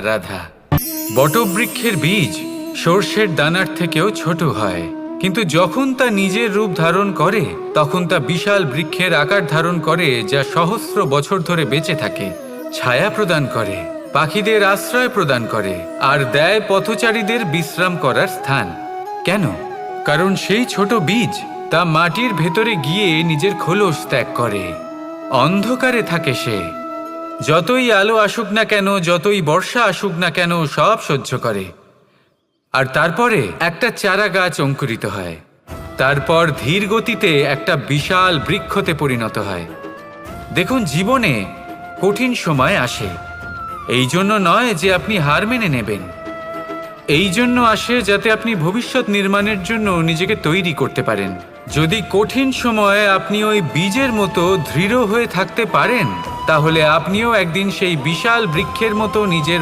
রাধা, বটবৃক্ষের বীজ সর্ষের দানার থেকেও ছোট হয়, কিন্তু যখন তা নিজের রূপ ধারণ করে তখন তা বিশাল বৃক্ষের আকার ধারণ করে, যা সহস্র বছর ধরে বেঁচে থাকে, ছায়া প্রদান করে, পাখিদের আশ্রয় প্রদান করে আর দেয় পথচারীদের বিশ্রাম করার স্থান। কেন? কারণ সেই ছোট বীজ তা মাটির ভেতরে গিয়ে নিজের খোলস ত্যাগ করে। অন্ধকারে থাকে সে, যতই আলো আসুক না কেন, যতই বর্ষা আসুক না কেন, সব সহ্য করে। আর তারপরে একটা চারা গাছ অঙ্কুরিত হয়, তারপর ধীর গতিতে একটা বিশাল বৃক্ষতে পরিণত হয়। দেখুন, জীবনে কঠিন সময় আসে, এই জন্য নয় যে আপনি হার মেনে নেবেন, এই জন্য আসে যাতে আপনি ভবিষ্যৎ নির্মাণের জন্য নিজেকে তৈরি করতে পারেন। যদি কঠিন সময়ে আপনি ওই বীজের মতো দৃঢ় হয়ে থাকতে পারেন, তাহলে আপনিও একদিন সেই বিশাল বৃক্ষের মতো নিজের